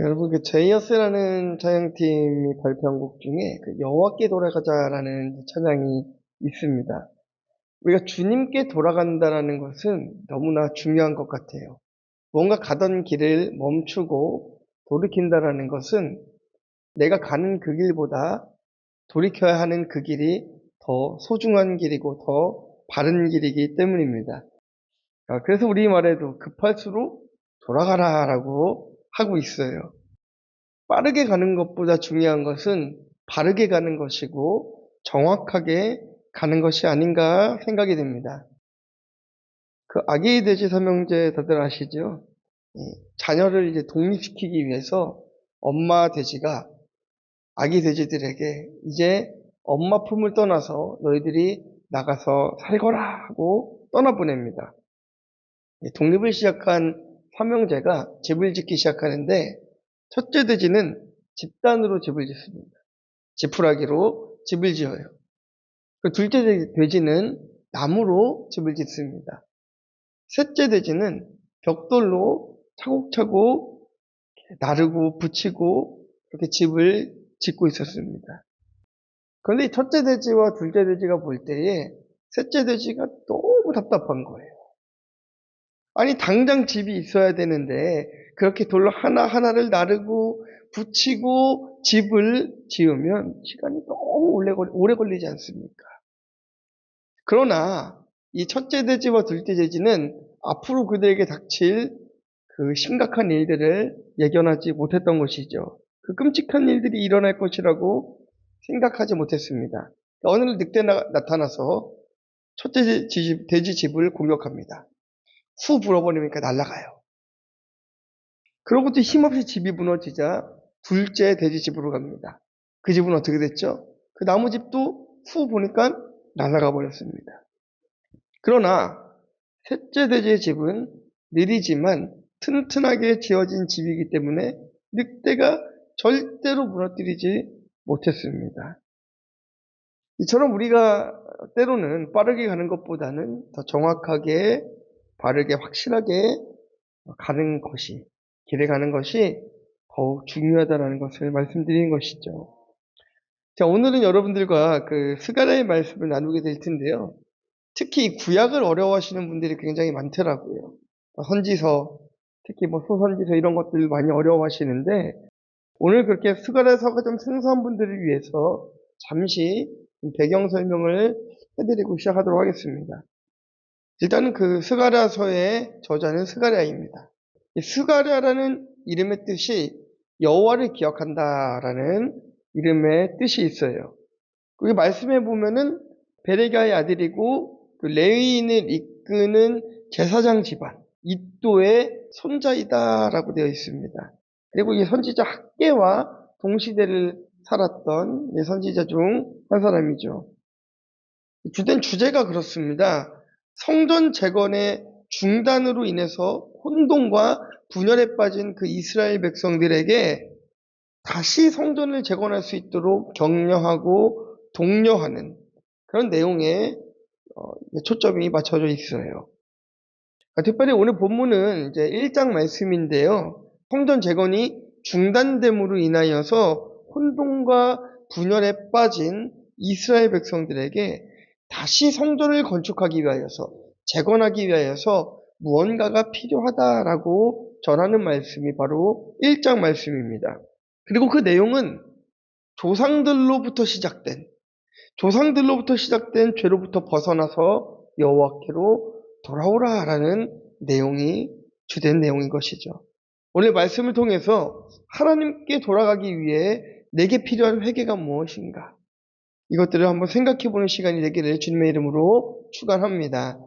여러분, 그 제이어스라는 찬양팀이 발표한 곡 중에 그 여호와께 돌아가자라는 찬양이 있습니다. 우리가 주님께 돌아간다라는 것은 너무나 중요한 것 같아요. 뭔가 가던 길을 멈추고 돌이킨다라는 것은 내가 가는 그 길보다 돌이켜야 하는 그 길이 더 소중한 길이고 더 바른 길이기 때문입니다. 그래서 우리말에도 급할수록 돌아가라라고 하고 있어요. 빠르게 가는 것보다 중요한 것은 바르게 가는 것이고 정확하게 가는 것이 아닌가 생각이 됩니다. 그 아기 돼지 삼형제 다들 아시죠? 자녀를 이제 독립시키기 위해서 엄마 돼지가 아기 돼지들에게 이제 엄마 품을 떠나서 너희들이 나가서 살거라 하고 떠나보냅니다. 독립을 시작한 삼형제가 집을 짓기 시작하는데 첫째 돼지는 집단으로 집을 짓습니다. 지푸라기로 집을 지어요. 그 둘째 돼지는 나무로 집을 짓습니다. 셋째 돼지는 벽돌로 차곡차곡 나르고 붙이고 그렇게 집을 짓고 있었습니다. 그런데 첫째 돼지와 둘째 돼지가 볼 때에 셋째 돼지가 너무 답답한 거예요. 아니, 당장 집이 있어야 되는데 그렇게 돌로 하나하나를 나르고 붙이고 집을 지으면 시간이 너무 오래 걸리지 않습니까? 그러나 이 첫째 돼지와 둘째 돼지는 앞으로 그들에게 닥칠 그 심각한 일들을 예견하지 못했던 것이죠. 그 끔찍한 일들이 일어날 것이라고 생각하지 못했습니다. 어느 날 늑대가 나타나서 첫째 돼지 집을 공격합니다. 후 불어버리니까 날아가요. 그러고도 힘없이 집이 무너지자 둘째 돼지 집으로 갑니다. 그 집은 어떻게 됐죠? 그 나무 집도 후 보니까 날아가 버렸습니다. 그러나 셋째 돼지의 집은 느리지만 튼튼하게 지어진 집이기 때문에 늑대가 절대로 무너뜨리지 못했습니다. 이처럼 우리가 때로는 빠르게 가는 것보다는 더 정확하게 바르게 확실하게 가는 것이, 길에 가는 것이 더욱 중요하다는 것을 말씀드리는 것이죠. 자, 오늘은 여러분들과 그 스가랴의 말씀을 나누게 될 텐데요. 특히 구약을 어려워하시는 분들이 굉장히 많더라고요. 선지서, 특히 소선지서 이런 것들 많이 어려워하시는데 오늘 그렇게 스가랴서가 좀 생소한 분들을 위해서 잠시 배경 설명을 해드리고 시작하도록 하겠습니다. 일단은 그 스가랴서의 저자는 스가랴입니다. 스가랴라는 이름의 뜻이 여호와를 기억한다라는 이름의 뜻이 있어요. 거기 말씀해 보면은 베레가의 아들이고 그 레위인을 이끄는 제사장 집안 iddo의 손자이다라고 되어 있습니다. 그리고 이 선지자 학개와 동시대를 살았던 선지자 중 한 사람이죠. 주된 주제가 그렇습니다. 성전 재건의 중단으로 인해서 혼돈과 분열에 빠진 그 이스라엘 백성들에게 다시 성전을 재건할 수 있도록 격려하고 독려하는 그런 내용에 초점이 맞춰져 있어요. 특별히 오늘 본문은 이제 1장 말씀인데요. 성전 재건이 중단됨으로 인하여서 혼돈과 분열에 빠진 이스라엘 백성들에게 다시 성전을 건축하기 위하여서, 재건하기 위하여서 무언가가 필요하다라고 전하는 말씀이 바로 1장 말씀입니다. 그리고 그 내용은 조상들로부터 시작된 죄로부터 벗어나서 여호와께로 돌아오라라는 내용이 주된 내용인 것이죠. 오늘 말씀을 통해서 하나님께 돌아가기 위해 내게 필요한 회개가 무엇인가? 이것들을 한번 생각해보는 시간이 되기를 주님의 이름으로 축원합니다.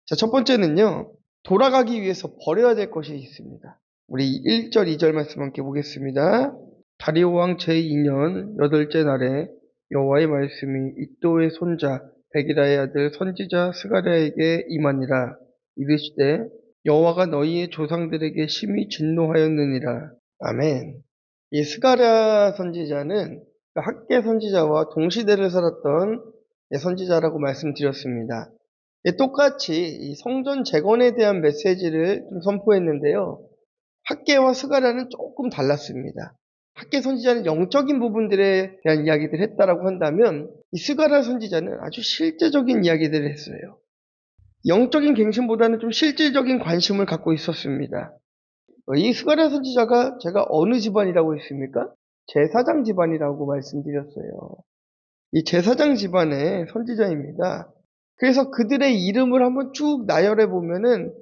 자, 첫 번째는요. 돌아가기 위해서 버려야 될 것이 있습니다. 우리 1절, 2절 말씀 함께 보겠습니다. 다리오 왕 제2년 8째 날에 여호와의 말씀이 iddo의 손자 베기라의 아들 선지자 스가랴에게 임하니라. 이르시되 여호와가 너희의 조상들에게 심히 진노하였느니라. 아멘. 이 스가랴 선지자는 학개 선지자와 동시대를 살았던 선지자라고 말씀드렸습니다. 똑같이 이 성전 재건에 대한 메시지를 좀 선포했는데요. 학개와 스가랴는 조금 달랐습니다. 학개 선지자는 영적인 부분들에 대한 이야기들을 했다라고 한다면 이 스가랴 선지자는 아주 실제적인 이야기들을 했어요. 영적인 갱신보다는 좀 실질적인 관심을 갖고 있었습니다. 이 스가랴 선지자가 제가 어느 집안이라고 했습니까? 제사장 집안이라고 말씀드렸어요. 이 제사장 집안의 선지자입니다. 그래서 그들의 이름을 한번 쭉 나열해 보면은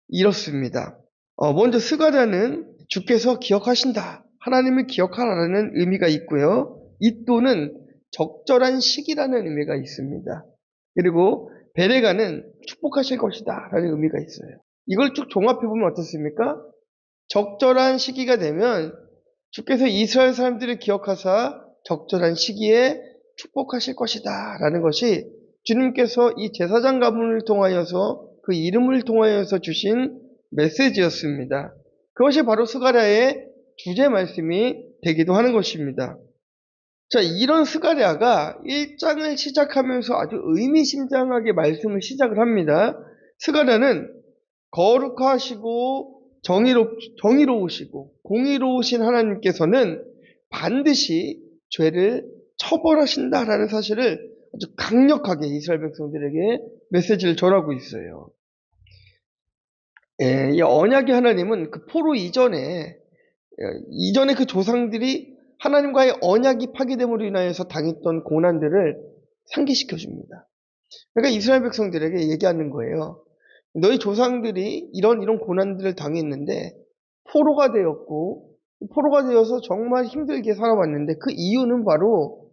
이렇습니다. 먼저 스가랴는 주께서 기억하신다, 하나님을 기억하라는 의미가 있고요. 이 또는 적절한 시기라는 의미가 있습니다. 그리고 베레가는 축복하실 것이다 라는 의미가 있어요. 이걸 쭉 종합해 보면 어떻습니까? 적절한 시기가 되면 주께서 이스라엘 사람들을 기억하사 적절한 시기에 축복하실 것이다 라는 것이 주님께서 이 제사장 가문을 통하여서 그 이름을 통하여서 주신 메시지였습니다. 그것이 바로 스가랴의 주제 말씀이 되기도 하는 것입니다. 자, 이런 스가랴가 1장을 시작하면서 아주 의미심장하게 말씀을 시작을 합니다. 스가랴는 거룩하시고 정의로우시고 공의로우신 하나님께서는 반드시 죄를 처벌하신다라는 사실을 아주 강력하게 이스라엘 백성들에게 메시지를 전하고 있어요. 이 언약의 하나님은 그 포로 이전에 그 조상들이 하나님과의 언약이 파괴됨으로 인하여서 당했던 고난들을 상기시켜 줍니다. 그러니까 이스라엘 백성들에게 얘기하는 거예요. 너희 조상들이 이런 고난들을 당했는데 포로가 되었고 포로가 되어서 정말 힘들게 살아왔는데 그 이유는 바로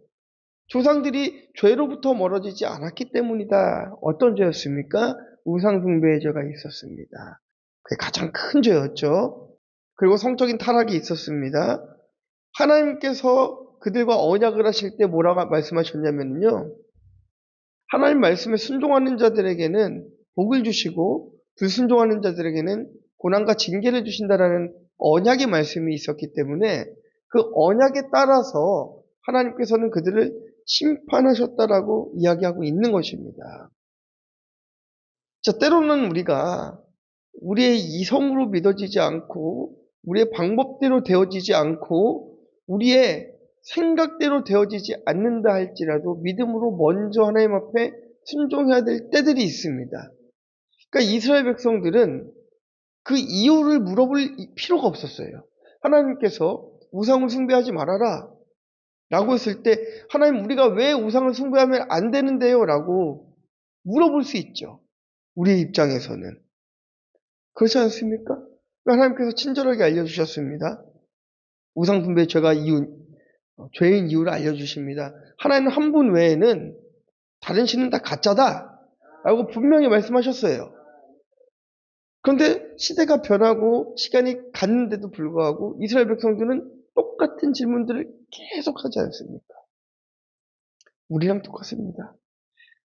조상들이 죄로부터 멀어지지 않았기 때문이다. 어떤 죄였습니까? 우상숭배의 죄가 있었습니다. 그게 가장 큰 죄였죠. 그리고 성적인 타락이 있었습니다. 하나님께서 그들과 언약을 하실 때 뭐라고 말씀하셨냐면요. 하나님 말씀에 순종하는 자들에게는 복을 주시고 불순종하는 자들에게는 고난과 징계를 주신다라는 언약의 말씀이 있었기 때문에 그 언약에 따라서 하나님께서는 그들을 심판하셨다라고 이야기하고 있는 것입니다. 자, 때로는 우리가 우리의 이성으로 믿어지지 않고 우리의 방법대로 되어지지 않고 우리의 생각대로 되어지지 않는다 할지라도 믿음으로 먼저 하나님 앞에 순종해야 될 때들이 있습니다. 그러니까 이스라엘 백성들은 그 이유를 물어볼 필요가 없었어요. 하나님께서 우상을 숭배하지 말아라 라고 했을 때 하나님 우리가 왜 우상을 숭배하면 안 되는데요? 라고 물어볼 수 있죠. 우리의 입장에서는. 그렇지 않습니까? 하나님께서 친절하게 알려주셨습니다. 우상 숭배 죄인 이유를 알려주십니다. 하나님 한 분 외에는 다른 신은 다 가짜다 라고 분명히 말씀하셨어요. 그런데 시대가 변하고 시간이 갔는데도 불구하고 이스라엘 백성들은 똑같은 질문들을 계속 하지 않습니까? 우리랑 똑같습니다.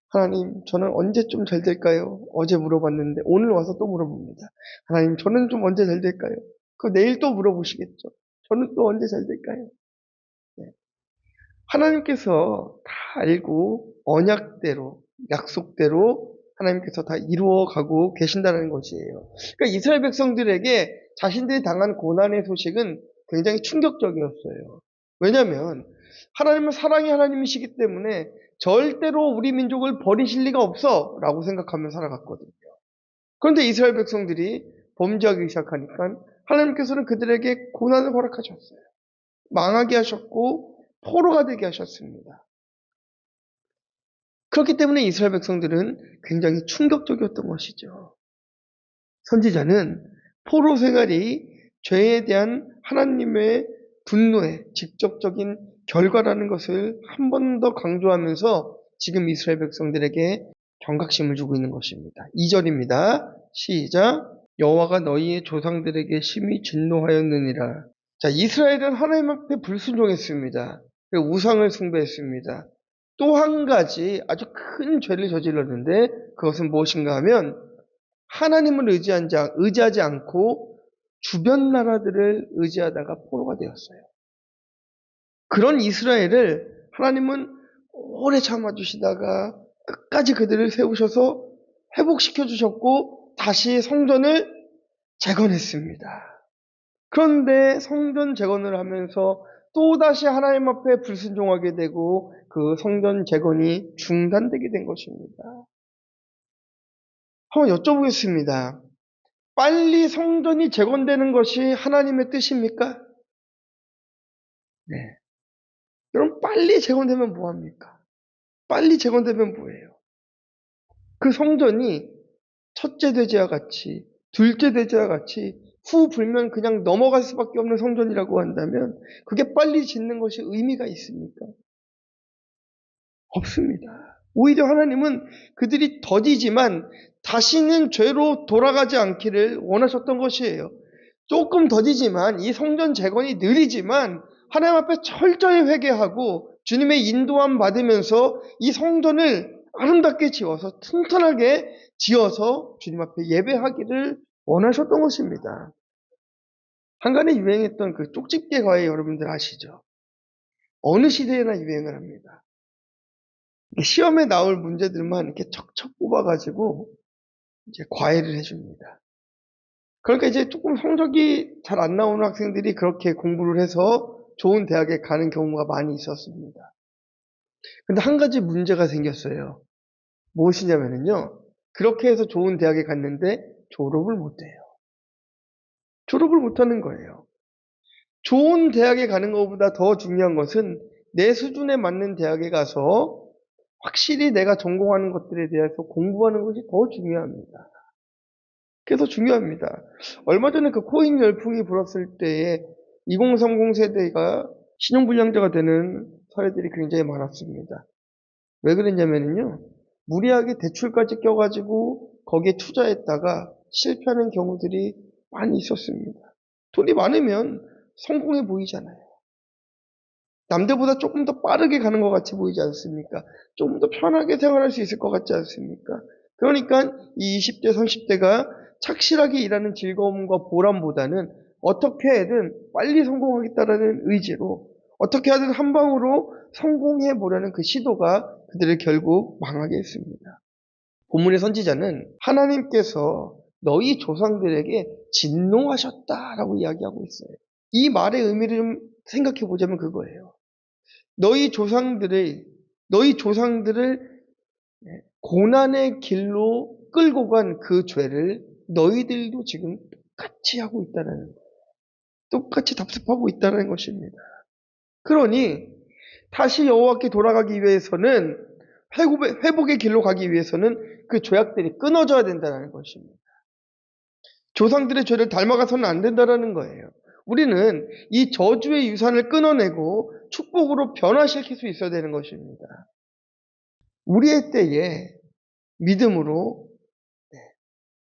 하나님, 저는 언제쯤 잘 될까요? 어제 물어봤는데 오늘 와서 또 물어봅니다. 하나님, 저는 좀 언제 잘 될까요? 그 내일 또 물어보시겠죠. 저는 또 언제 잘 될까요? 네. 하나님께서 다 알고 언약대로, 약속대로 하나님께서 다 이루어가고 계신다는 것이에요. 그러니까 이스라엘 백성들에게 자신들이 당한 고난의 소식은 굉장히 충격적이었어요. 왜냐하면 하나님은 사랑의 하나님이시기 때문에 절대로 우리 민족을 버리실 리가 없어 라고 생각하며 살아갔거든요. 그런데 이스라엘 백성들이 범죄하기 시작하니까 하나님께서는 그들에게 고난을 허락하셨어요. 망하게 하셨고 포로가 되게 하셨습니다. 그렇기 때문에 이스라엘 백성들은 굉장히 충격적이었던 것이죠. 선지자는 포로 생활이 죄에 대한 하나님의 분노의 직접적인 결과라는 것을 한 번 더 강조하면서 지금 이스라엘 백성들에게 경각심을 주고 있는 것입니다. 2절입니다. 시작. 여호와가 너희의 조상들에게 심히 진노하였느니라. 자, 이스라엘은 하나님 앞에 불순종했습니다. 우상을 숭배했습니다. 또 한 가지 아주 큰 죄를 저질렀는데 그것은 무엇인가 하면 하나님을 의지하지 않고 주변 나라들을 의지하다가 포로가 되었어요. 그런 이스라엘을 하나님은 오래 참아주시다가 끝까지 그들을 세우셔서 회복시켜 주셨고 다시 성전을 재건했습니다. 그런데 성전 재건을 하면서 또다시 하나님 앞에 불순종하게 되고 그 성전 재건이 중단되게 된 것입니다. 한번 여쭤보겠습니다. 빨리 성전이 재건되는 것이 하나님의 뜻입니까? 네. 그럼 빨리 재건되면 뭐합니까? 빨리 재건되면 뭐예요? 그 성전이 첫째 돼지와 같이, 둘째 돼지와 같이 후 불면 그냥 넘어갈 수밖에 없는 성전이라고 한다면 그게 빨리 짓는 것이 의미가 있습니까? 없습니다. 오히려 하나님은 그들이 더디지만 다시는 죄로 돌아가지 않기를 원하셨던 것이에요. 조금 더디지만 이 성전 재건이 느리지만 하나님 앞에 철저히 회개하고 주님의 인도함 받으면서 이 성전을 아름답게 지어서 튼튼하게 지어서 주님 앞에 예배하기를 원하셨던 것입니다. 한간에 유행했던 그 쪽집게 과외 여러분들 아시죠? 어느 시대에나 유행을 합니다. 시험에 나올 문제들만 이렇게 척척 뽑아가지고 이제 과외를 해줍니다. 그러니까 이제 조금 성적이 잘 안 나오는 학생들이 그렇게 공부를 해서 좋은 대학에 가는 경우가 많이 있었습니다. 근데 한 가지 문제가 생겼어요. 무엇이냐면요. 그렇게 해서 좋은 대학에 갔는데 졸업을 못해요. 졸업을 못하는 거예요. 좋은 대학에 가는 것보다 더 중요한 것은 내 수준에 맞는 대학에 가서 확실히 내가 전공하는 것들에 대해서 공부하는 것이 더 중요합니다. 그래서 중요합니다. 얼마 전에 그 코인 열풍이 불었을 때에 2030 세대가 신용불량자가 되는 사례들이 굉장히 많았습니다. 왜 그랬냐면요. 무리하게 대출까지 껴가지고 거기에 투자했다가 실패하는 경우들이 많이 있었습니다. 돈이 많으면 성공해 보이잖아요. 남들보다 조금 더 빠르게 가는 것 같이 보이지 않습니까? 조금 더 편하게 생활할 수 있을 것 같지 않습니까? 그러니까 이 20대, 30대가 착실하게 일하는 즐거움과 보람보다는 어떻게든 빨리 성공하겠다라는 의지로 어떻게 하든 한 방으로 성공해 보려는 그 시도가 그들을 결국 망하게 했습니다. 본문의 선지자는 하나님께서 너희 조상들에게 진노하셨다라고 이야기하고 있어요. 이 말의 의미를 좀 생각해 보자면 그거예요. 너희 조상들을 고난의 길로 끌고 간 그 죄를 너희들도 지금 똑같이 하고 있다는 거예요. 똑같이 답습하고 있다는 것입니다. 그러니 다시 여호와께 돌아가기 위해서는 회복의 길로 가기 위해서는 그 죄악들이 끊어져야 된다는 것입니다. 조상들의 죄를 닮아가서는 안 된다는 거예요. 우리는 이 저주의 유산을 끊어내고 축복으로 변화시킬 수 있어야 되는 것입니다. 우리의 때에 믿음으로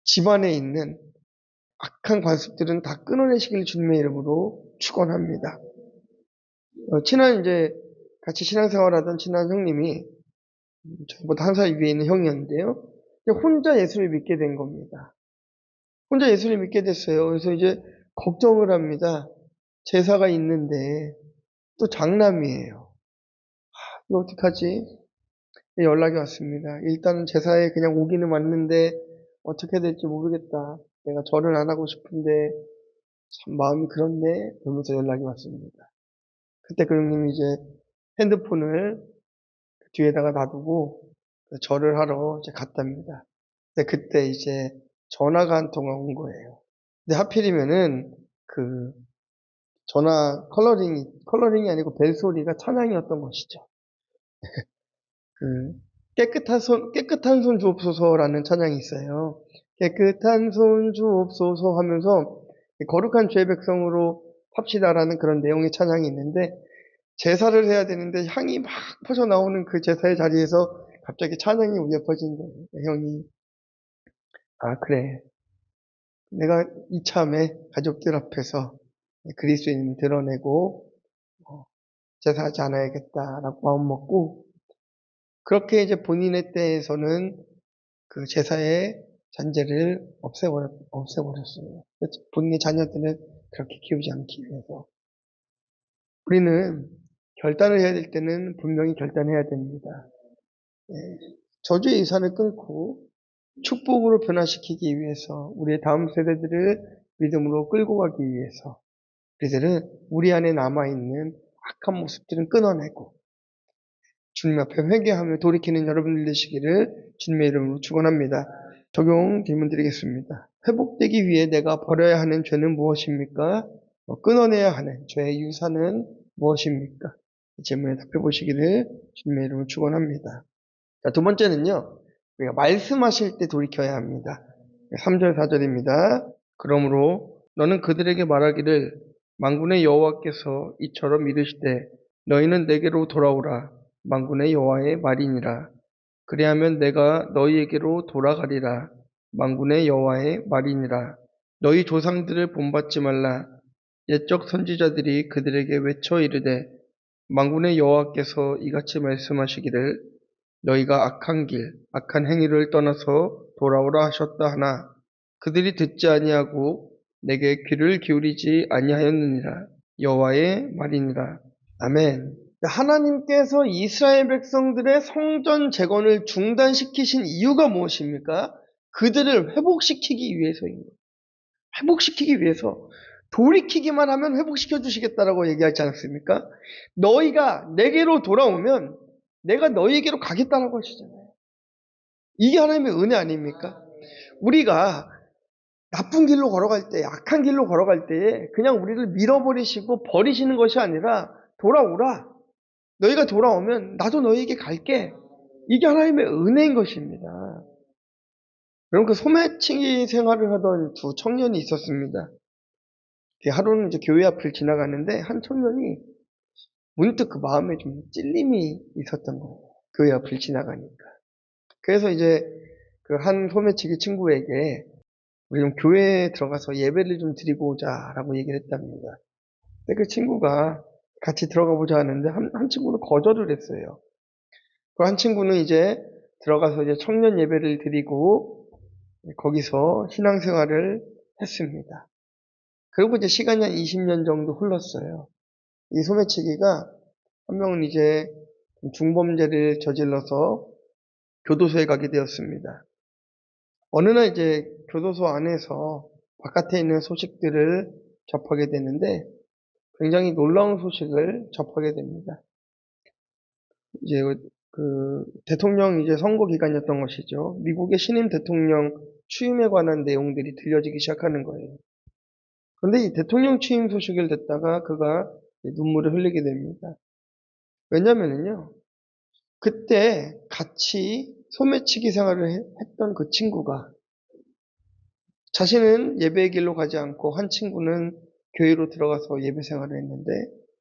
집안에 있는 악한 관습들은 다 끊어내시길 주님의 이름으로 축원합니다. 친한 이제 같이 신앙생활하던 친한 형님이 저보다 한 살 위에 있는 형이었는데요. 혼자 예수를 믿게 된 겁니다. 혼자 예수를 믿게 됐어요. 그래서 이제 걱정을 합니다. 제사가 있는데 또 장남이에요. 이거 어떡하지? 연락이 왔습니다. 일단은 제사에 그냥 오기는 왔는데 어떻게 될지 모르겠다. 내가 절을 안 하고 싶은데 참 마음이 그렇네. 그러면서 연락이 왔습니다. 그때 그 형님이 이제 핸드폰을 뒤에다가 놔두고 절을 하러 이제 갔답니다. 근데 그때 이제 전화가 한 통화 온 거예요. 근데 하필이면은 그 전화 컬러링이 아니고 벨소리가 찬양이었던 것이죠. 그 깨끗한 손 주옵소서라는 찬양이 있어요. 깨끗한 손 주옵소서 하면서 거룩한 죄 백성으로 삽시다라는 그런 내용의 찬양이 있는데 제사를 해야 되는데 향이 막 퍼져 나오는 그 제사의 자리에서 갑자기 찬양이 울려 퍼진 거예요. 형이 아 그래 내가 이참에 가족들 앞에서 그리스도인을 드러내고 제사하지 않아야겠다라고 마음먹고 그렇게 이제 본인의 때에서는 그 제사의 잔재를 없애버렸어요. 본인의 자녀들을 그렇게 키우지 않기 위해서. 우리는 결단을 해야 될 때는 분명히 결단해야 됩니다. 예, 저주의 유산을 끊고 축복으로 변화시키기 위해서 우리의 다음 세대들을 믿음으로 끌고 가기 위해서 우리들은 우리 안에 남아있는 악한 모습들은 끊어내고 주님 앞에 회개하며 돌이키는 여러분들 되시기를 주님의 이름으로 축원합니다. 적용 질문 드리겠습니다. 회복되기 위해 내가 버려야 하는 죄는 무엇입니까? 끊어내야 하는 죄의 유산은 무엇입니까? 이 질문에 답해 보시기를 주님의 이름으로 축원합니다. 자, 두 번째는요. 우리가 말씀하실 때 돌이켜야 합니다. 3절 4절입니다. 그러므로 너는 그들에게 말하기를 만군의 여호와께서 이처럼 이르시되 너희는 내게로 돌아오라. 만군의 여호와의 말이니라. 그리하면 내가 너희에게로 돌아가리라. 만군의 여호와의 말이니라. 너희 조상들을 본받지 말라. 옛적 선지자들이 그들에게 외쳐 이르되 만군의 여호와께서 이같이 말씀하시기를 너희가 악한 길, 악한 행위를 떠나서 돌아오라 하셨다 하나 그들이 듣지 아니하고 내게 귀를 기울이지 아니하였느니라. 여호와의 말이니라. 아멘. 하나님께서 이스라엘 백성들의 성전 재건을 중단시키신 이유가 무엇입니까? 그들을 회복시키기 위해서인 거예요. 회복시키기 위해서. 돌이키기만 하면 회복시켜 주시겠다라고 얘기하지 않습니까? 너희가 내게로 돌아오면 내가 너희에게로 가겠다라고 하시잖아요. 이게 하나님의 은혜 아닙니까? 우리가 나쁜 길로 걸어갈 때, 악한 길로 걸어갈 때에 그냥 우리를 밀어버리시고 버리시는 것이 아니라 돌아오라. 너희가 돌아오면 나도 너희에게 갈게. 이게 하나님의 은혜인 것입니다. 여러분 그 소매치기 생활을 하던 두 청년이 있었습니다. 하루는 이제 교회 앞을 지나가는데 한 청년이 문득 그 마음에 좀 찔림이 있었던 거예요. 교회 앞을 지나가니까. 그래서 이제 그 한 소매치기 친구에게 우리 좀 교회에 들어가서 예배를 좀 드리고 오자라고 얘기를 했답니다. 근데 그 친구가 같이 들어가 보자 하는데 한 친구는 거절을 했어요. 그 한 친구는 이제 들어가서 이제 청년 예배를 드리고 거기서 신앙생활을 했습니다. 그리고 이제 시간이 한 20년 정도 흘렀어요. 이 소매치기가 한 명은 이제 중범죄를 저질러서 교도소에 가게 되었습니다. 어느 날 이제 교도소 안에서 바깥에 있는 소식들을 접하게 되는데 굉장히 놀라운 소식을 접하게 됩니다. 이제 그 대통령 이제 선거 기간이었던 것이죠. 미국의 신임 대통령 취임에 관한 내용들이 들려지기 시작하는 거예요. 그런데 이 대통령 취임 소식을 듣다가 그가 눈물을 흘리게 됩니다. 왜냐면은요, 그때 같이 소매치기 생활을 했던 그 친구가 자신은 예배의 길로 가지 않고 한 친구는 교회로 들어가서 예배 생활을 했는데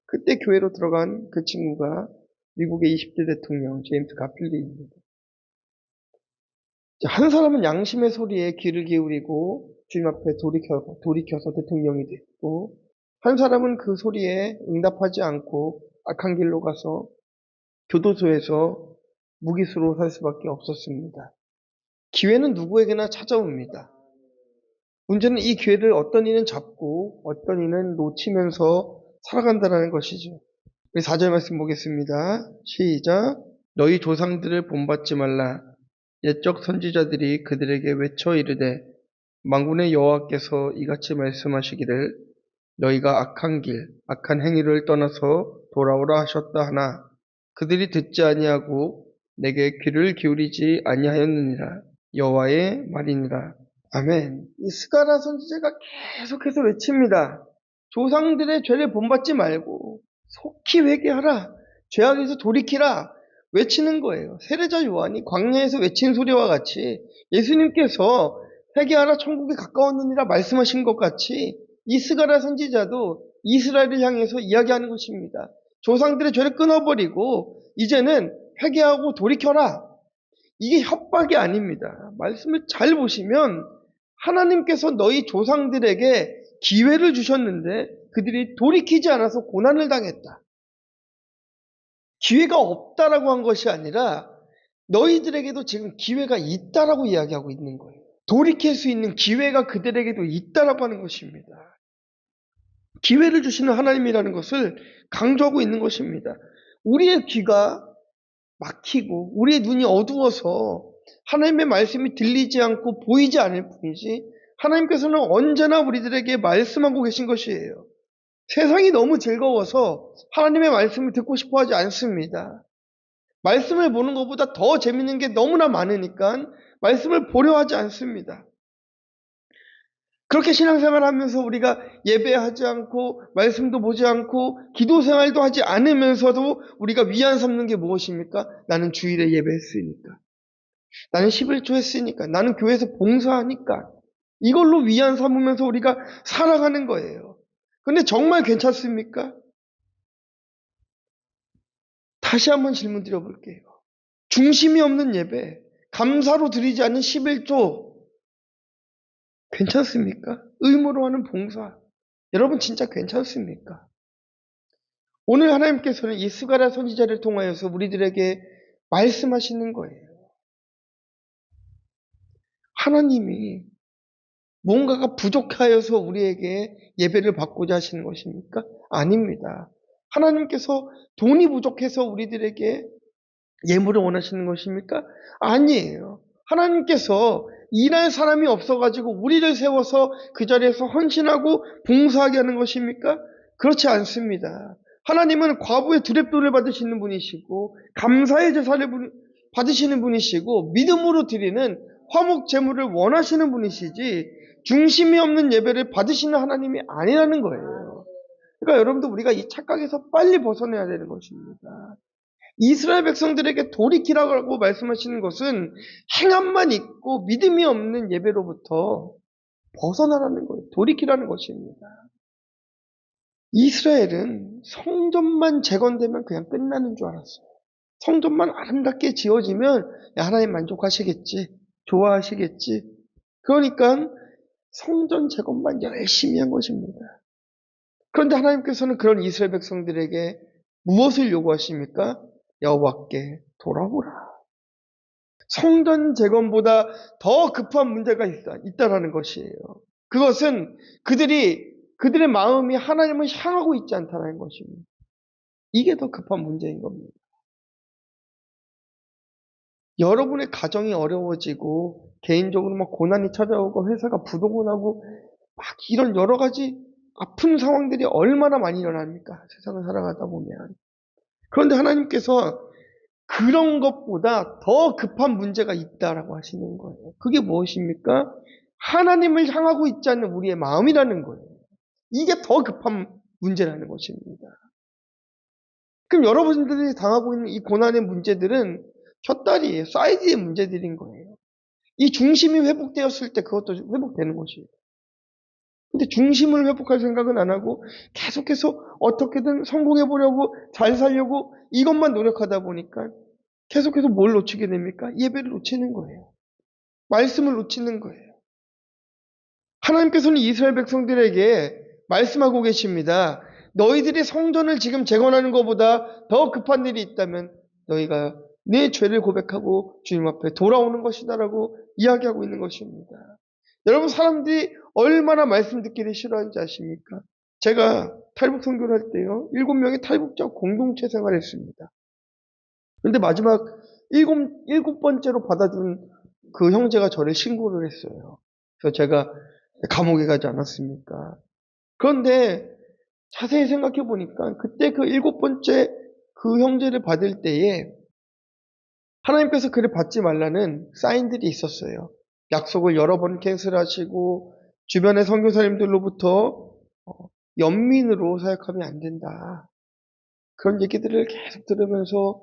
그때 교회로 들어간 그 친구가 미국의 20대 대통령 제임스 가필리입니다. 한 사람은 양심의 소리에 귀를 기울이고 주님 앞에 돌이켜서 대통령이 됐고 한 사람은 그 소리에 응답하지 않고 악한 길로 가서 교도소에서 무기수로 살 수밖에 없었습니다. 기회는 누구에게나 찾아옵니다. 문제는 이 기회를 어떤 이는 잡고 어떤 이는 놓치면서 살아간다는 것이죠. 우리 4절 말씀 보겠습니다. 시작. 너희 조상들을 본받지 말라. 옛적 선지자들이 그들에게 외쳐 이르되 만군의 여호와께서 이같이 말씀하시기를 너희가 악한 길, 악한 행위를 떠나서 돌아오라 하셨다 하나 그들이 듣지 아니하고 내게 귀를 기울이지 아니하였느니라. 여호와의 말이니라. 아멘. 이 스가랴 선지자가 계속해서 외칩니다. 조상들의 죄를 본받지 말고 속히 회개하라. 죄악에서 돌이키라. 외치는 거예요. 세례자 요한이 광야에서 외친 소리와 같이 예수님께서 회개하라 천국에 가까웠느니라 말씀하신 것 같이 이 스가랴 선지자도 이스라엘을 향해서 이야기하는 것입니다. 조상들의 죄를 끊어버리고 이제는 회개하고 돌이켜라. 이게 협박이 아닙니다. 말씀을 잘 보시면 하나님께서 너희 조상들에게 기회를 주셨는데 그들이 돌이키지 않아서 고난을 당했다. 기회가 없다라고 한 것이 아니라 너희들에게도 지금 기회가 있다라고 이야기하고 있는 거예요. 돌이킬 수 있는 기회가 그들에게도 있다라고 하는 것입니다. 기회를 주시는 하나님이라는 것을 강조하고 있는 것입니다. 우리의 귀가 막히고 우리의 눈이 어두워서 하나님의 말씀이 들리지 않고 보이지 않을 뿐이지 하나님께서는 언제나 우리들에게 말씀하고 계신 것이에요. 세상이 너무 즐거워서 하나님의 말씀을 듣고 싶어 하지 않습니다. 말씀을 보는 것보다 더 재밌는 게 너무나 많으니까 말씀을 보려 하지 않습니다. 그렇게 신앙생활 하면서 우리가 예배하지 않고 말씀도 보지 않고 기도 생활도 하지 않으면서도 우리가 위안 삼는 게 무엇입니까? 나는 주일에 예배했으니까. 나는 11조 했으니까. 나는 교회에서 봉사하니까. 이걸로 위안 삼으면서 우리가 살아가는 거예요. 근데 정말 괜찮습니까? 다시 한번 질문 드려볼게요. 중심이 없는 예배, 감사로 드리지 않는 11조, 괜찮습니까? 의무로 하는 봉사, 여러분 진짜 괜찮습니까? 오늘 하나님께서는 이 스가랴 선지자를 통하여서 우리들에게 말씀하시는 거예요. 하나님이 뭔가가 부족하여서 우리에게 예배를 받고자 하시는 것입니까? 아닙니다. 하나님께서 돈이 부족해서 우리들에게 예물을 원하시는 것입니까? 아니에요. 하나님께서 일할 사람이 없어가지고 우리를 세워서 그 자리에서 헌신하고 봉사하게 하는 것입니까? 그렇지 않습니다. 하나님은 과부의 두렙돈을 받으시는 분이시고 감사의 제사를 받으시는 분이시고 믿음으로 드리는 화목 제물을 원하시는 분이시지 중심이 없는 예배를 받으시는 하나님이 아니라는 거예요. 그러니까 여러분들 우리가 이 착각에서 빨리 벗어나야 되는 것입니다. 이스라엘 백성들에게 돌이키라고 말씀하시는 것은 행함만 있고 믿음이 없는 예배로부터 벗어나라는 거예요. 돌이키라는 것입니다. 이스라엘은 성전만 재건되면 그냥 끝나는 줄 알았어요. 성전만 아름답게 지어지면 하나님 만족하시겠지, 좋아하시겠지. 그러니까 성전 재건만 열심히 한 것입니다. 그런데 하나님께서는 그런 이스라엘 백성들에게 무엇을 요구하십니까? 여호와께 돌아오라. 성전 재건보다 더 급한 문제가 있다라는 것이에요. 그것은 그들의 마음이 하나님을 향하고 있지 않다는 것입니다. 이게 더 급한 문제인 겁니다. 여러분의 가정이 어려워지고 개인적으로 막 고난이 찾아오고 회사가 부도곤하고 막 이런 여러 가지 아픈 상황들이 얼마나 많이 일어납니까? 세상을 살아가다 보면. 그런데 하나님께서 그런 것보다 더 급한 문제가 있다라고 하시는 거예요. 그게 무엇입니까? 하나님을 향하고 있지 않는 우리의 마음이라는 거예요. 이게 더 급한 문제라는 것입니다. 그럼 여러분들이 당하고 있는 이 고난의 문제들은 곁다리에 사이드의 문제들인 거예요. 이 중심이 회복되었을 때 그것도 회복되는 것이에요. 근데 중심을 회복할 생각은 안 하고 계속해서 어떻게든 성공해 보려고 잘 살려고 이것만 노력하다 보니까 계속해서 뭘 놓치게 됩니까? 예배를 놓치는 거예요. 말씀을 놓치는 거예요. 하나님께서는 이스라엘 백성들에게 말씀하고 계십니다. 너희들이 성전을 지금 재건하는 것보다 더 급한 일이 있다면 너희가 내 죄를 고백하고 주님 앞에 돌아오는 것이다라고 이야기하고 있는 것입니다. 여러분 사람들이 얼마나 말씀 듣기를 싫어하는지 아십니까? 제가 탈북 선교를 할 때요. 7명의 탈북자 공동체 생활했습니다. 그런데 마지막 일곱 번째로 받아준 그 형제가 저를 신고를 했어요. 그래서 제가 감옥에 가지 않았습니까? 그런데 자세히 생각해 보니까 그때 그 7번째 그 형제를 받을 때에 하나님께서 그를 받지 말라는 사인들이 있었어요. 약속을 여러 번 캔슬하시고 주변의 선교사님들로부터 연민으로 사역하면 안 된다. 그런 얘기들을 계속 들으면서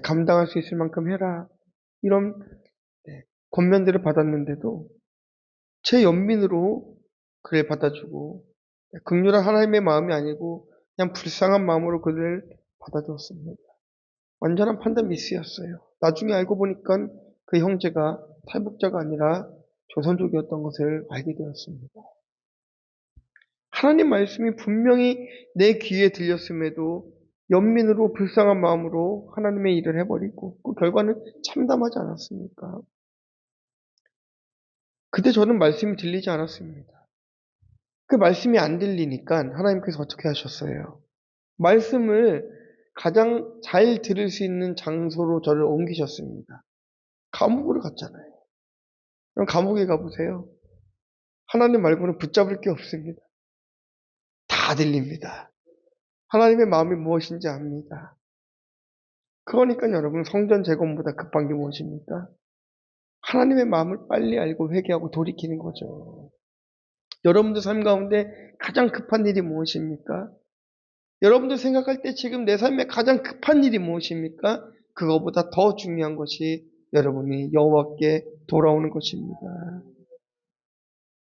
감당할 수 있을 만큼 해라. 이런 권면들을 받았는데도 제 연민으로 그를 받아주고 긍휼한 하나님의 마음이 아니고 그냥 불쌍한 마음으로 그를 받아주었습니다. 완전한 판단 미스였어요. 나중에 알고 보니까 그 형제가 탈북자가 아니라 조선족이었던 것을 알게 되었습니다. 하나님 말씀이 분명히 내 귀에 들렸음에도 연민으로 불쌍한 마음으로 하나님의 일을 해버리고 그 결과는 참담하지 않았습니까? 그때 저는 말씀이 들리지 않았습니다. 그 말씀이 안 들리니까 하나님께서 어떻게 하셨어요? 말씀을 가장 잘 들을 수 있는 장소로 저를 옮기셨습니다. 감옥으로 갔잖아요. 그럼 감옥에 가보세요. 하나님 말고는 붙잡을 게 없습니다. 다 다 들립니다. 하나님의 마음이 무엇인지 압니다. 그러니까 여러분, 성전 재건보다 급한 게 무엇입니까? 하나님의 마음을 빨리 알고 회개하고 돌이키는 거죠. 여러분들 삶 가운데 가장 급한 일이 무엇입니까? 여러분들 생각할 때 지금 내 삶에 가장 급한 일이 무엇입니까? 그거보다 더 중요한 것이 여러분이 여호와께 돌아오는 것입니다.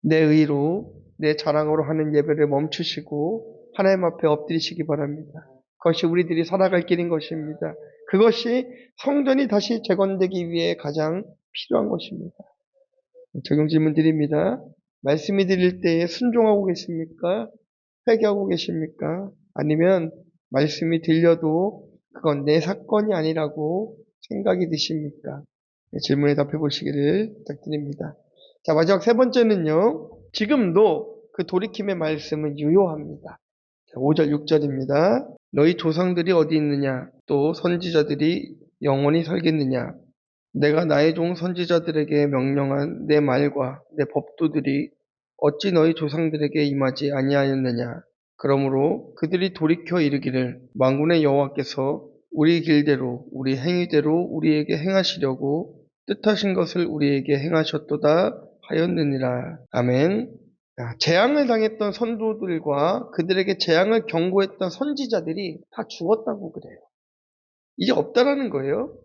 내 의로, 내 자랑으로 하는 예배를 멈추시고 하나님 앞에 엎드리시기 바랍니다. 그것이 우리들이 살아갈 길인 것입니다. 그것이 성전이 다시 재건되기 위해 가장 필요한 것입니다. 적용 질문 드립니다. 말씀이 드릴 때에 순종하고 계십니까? 회개하고 계십니까? 아니면 말씀이 들려도 그건 내 사건이 아니라고 생각이 드십니까? 질문에 답해 보시기를 부탁드립니다. 자, 마지막 세 번째는요. 지금도 그 돌이킴의 말씀은 유효합니다. 5절, 6절입니다. 너희 조상들이 어디 있느냐? 또 선지자들이 영원히 살겠느냐? 내가 나의 종 선지자들에게 명령한 내 말과 내 법도들이 어찌 너희 조상들에게 임하지 아니하였느냐? 그러므로 그들이 돌이켜 이르기를 만군의 여호와께서 우리 길대로 우리 행위대로 우리에게 행하시려고 뜻하신 것을 우리에게 행하셨도다 하였느니라. 아멘. 재앙을 당했던 선조들과 그들에게 재앙을 경고했던 선지자들이 다 죽었다고 그래요. 이제 없다라는 거예요.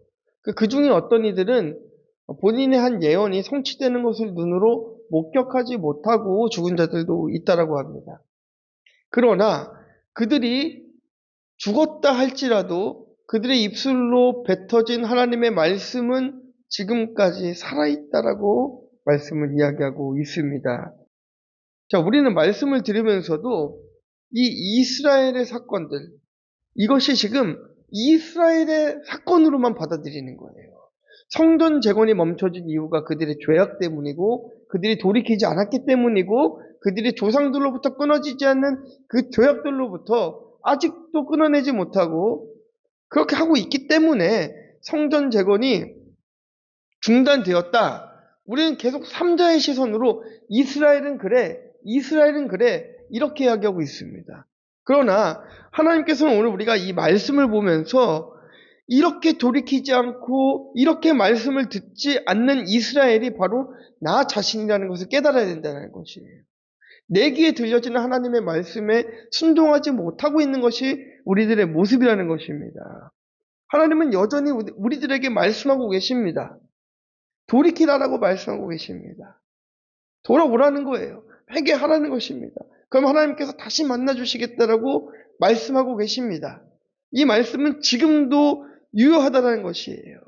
그 중에 어떤 이들은 본인의 한 예언이 성취되는 것을 눈으로 목격하지 못하고 죽은 자들도 있다라고 합니다. 그러나 그들이 죽었다 할지라도 그들의 입술로 뱉어진 하나님의 말씀은 지금까지 살아있다라고 말씀을 이야기하고 있습니다. 자, 우리는 말씀을 들으면서도 이 이스라엘의 사건들, 이것이 지금 이스라엘의 사건으로만 받아들이는 거예요. 성전 재건이 멈춰진 이유가 그들의 죄악 때문이고 그들이 돌이키지 않았기 때문이고 그들의 조상들로부터 끊어지지 않는 그 죄악들로부터 아직도 끊어내지 못하고 그렇게 하고 있기 때문에 성전 재건이 중단되었다. 우리는 계속 삼자의 시선으로 이스라엘은 그래, 이스라엘은 그래 이렇게 이야기하고 있습니다. 그러나 하나님께서는 오늘 우리가 이 말씀을 보면서 이렇게 돌이키지 않고 이렇게 말씀을 듣지 않는 이스라엘이 바로 나 자신이라는 것을 깨달아야 된다는 것이에요. 내 귀에 들려지는 하나님의 말씀에 순종하지 못하고 있는 것이 우리들의 모습이라는 것입니다. 하나님은 여전히 우리들에게 말씀하고 계십니다. 돌이키라라고 말씀하고 계십니다. 돌아오라는 거예요. 회개하라는 것입니다. 그럼 하나님께서 다시 만나주시겠다라고 말씀하고 계십니다. 이 말씀은 지금도 유효하다는 것이에요.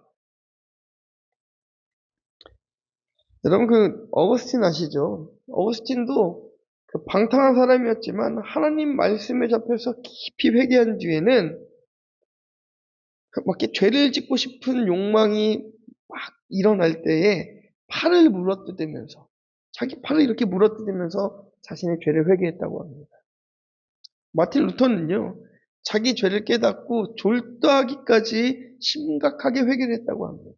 여러분 어거스틴 아시죠? 어거스틴도 방탕한 사람이었지만 하나님 말씀에 잡혀서 깊이 회개한 뒤에는 막 죄를 짓고 싶은 욕망이 막 일어날 때에 팔을 물어뜯으면서 자기 팔을 이렇게 물어뜯으면서 자신의 죄를 회개했다고 합니다. 마틴 루터는요, 자기 죄를 깨닫고 졸도하기까지 심각하게 회개를 했다고 합니다.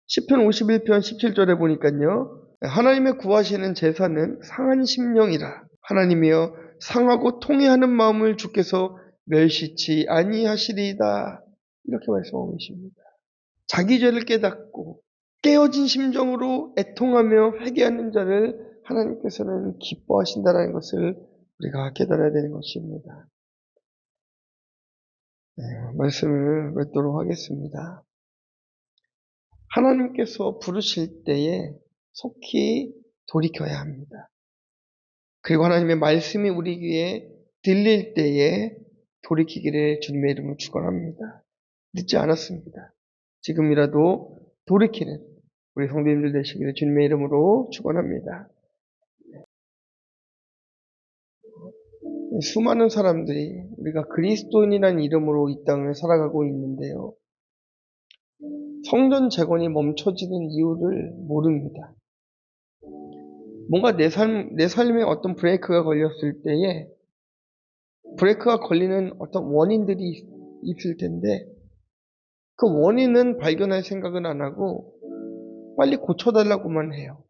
시편 51편 17절에 보니까요, 하나님의 구하시는 제사는 상한 심령이라 하나님이여 상하고 통회하는 마음을 주께서 멸시치 아니하시리이다. 이렇게 말씀하고 계십니다. 자기 죄를 깨닫고 깨어진 심정으로 애통하며 회개하는 자를 하나님께서는 기뻐하신다는 것을 우리가 깨달아야 되는 것입니다. 말씀을 맺도록 하겠습니다. 하나님께서 부르실 때에 속히 돌이켜야 합니다. 그리고 하나님의 말씀이 우리 귀에 들릴 때에 돌이키기를 주님의 이름으로 축원합니다. 늦지 않았습니다. 지금이라도 돌이키는 우리 성도님들 되시기를 주님의 이름으로 축원합니다. 수많은 사람들이 우리가 그리스도인이라는 이름으로 이 땅을 살아가고 있는데요. 성전 재건이 멈춰지는 이유를 모릅니다. 뭔가 내 삶에 어떤 브레이크가 걸렸을 때에 브레이크가 걸리는 어떤 원인들이 있을 텐데 그 원인은 발견할 생각은 안 하고 빨리 고쳐달라고만 해요.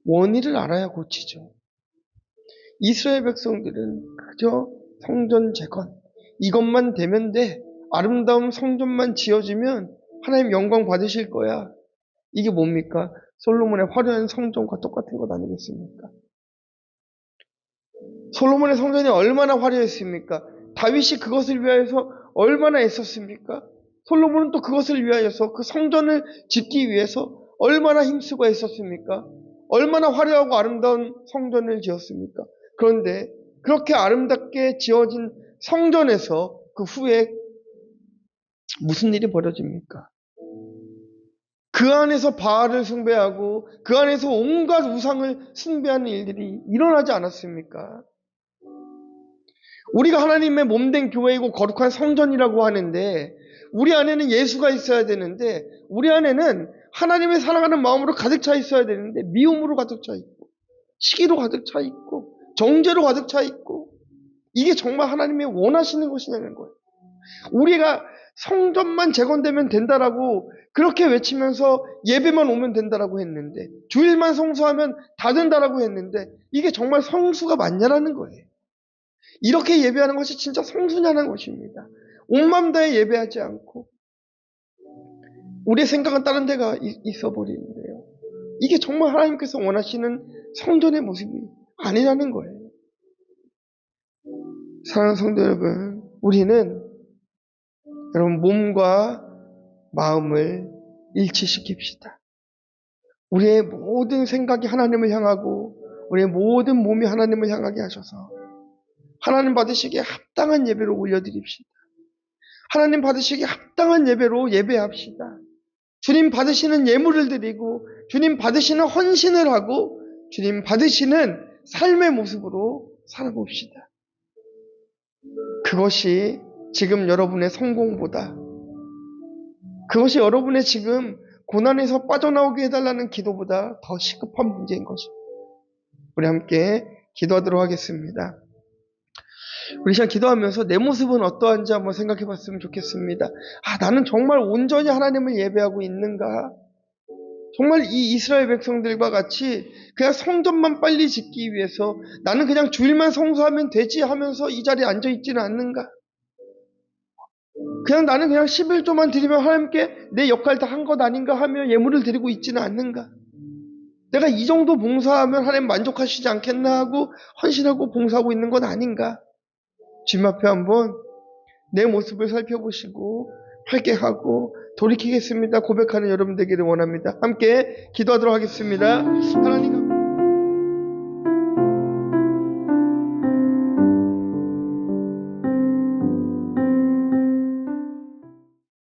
원인을 알아야 고치죠. 이스라엘 백성들은 그저 성전 재건, 이것만 되면 돼. 아름다운 성전만 지어지면 하나님 영광 받으실 거야. 이게 뭡니까? 솔로몬의 화려한 성전과 똑같은 것 아니겠습니까? 솔로몬의 성전이 얼마나 화려했습니까? 다윗이 그것을 위하여서 얼마나 애썼습니까? 솔로몬은 또 그것을 위하여서 그 성전을 짓기 위해서 얼마나 힘쓰고 애썼습니까? 얼마나 화려하고 아름다운 성전을 지었습니까? 그런데 그렇게 아름답게 지어진 성전에서 그 후에 무슨 일이 벌어집니까? 그 안에서 바알을 숭배하고 그 안에서 온갖 우상을 숭배하는 일들이 일어나지 않았습니까? 우리가 하나님의 몸된 교회이고 거룩한 성전이라고 하는데 우리 안에는 예수가 있어야 되는데 우리 안에는 하나님을 사랑하는 마음으로 가득 차 있어야 되는데 미움으로 가득 차 있고 시기로 가득 차 있고 정죄로 가득 차 있고 이게 정말 하나님이 원하시는 것이냐는 거예요. 우리가 성전만 재건되면 된다라고 그렇게 외치면서 예배만 오면 된다라고 했는데 주일만 성수하면 다 된다라고 했는데 이게 정말 성수가 맞냐라는 거예요. 이렇게 예배하는 것이 진짜 성수냐는 것입니다. 온 마음 다해 예배하지 않고 우리의 생각은 다른 데가 있어 버리는데요. 이게 정말 하나님께서 원하시는 성전의 모습이 아니라는 거예요. 사랑하는 성도 여러분, 우리는 여러분 몸과 마음을 일치시킵시다. 우리의 모든 생각이 하나님을 향하고 우리의 모든 몸이 하나님을 향하게 하셔서 하나님 받으시기에 합당한 예배로 올려드립시다. 하나님 받으시기에 합당한 예배로 예배합시다. 주님 받으시는 예물을 드리고 주님 받으시는 헌신을 하고 주님 받으시는 삶의 모습으로 살아봅시다. 그것이 지금 여러분의 성공보다 그것이 여러분의 지금 고난에서 빠져나오게 해달라는 기도보다 더 시급한 문제인 것입니다. 우리 함께 기도하도록 하겠습니다. 우리 시간 기도하면서 내 모습은 어떠한지 한번 생각해 봤으면 좋겠습니다. 나는 정말 온전히 하나님을 예배하고 있는가? 정말 이 이스라엘 백성들과 같이 그냥 성전만 빨리 짓기 위해서 나는 그냥 주일만 성수하면 되지 하면서 이 자리에 앉아 있지는 않는가? 그냥 나는 그냥 11조만 드리면 하나님께 내 역할 다 한 것 아닌가 하며 예물을 드리고 있지는 않는가? 내가 이 정도 봉사하면 하나님 만족하시지 않겠나 하고 헌신하고 봉사하고 있는 건 아닌가? 주님 앞에 한번 내 모습을 살펴보시고 회개하고 돌이키겠습니다 고백하는 여러분 되기를 원합니다. 함께 기도하도록 하겠습니다. 하나님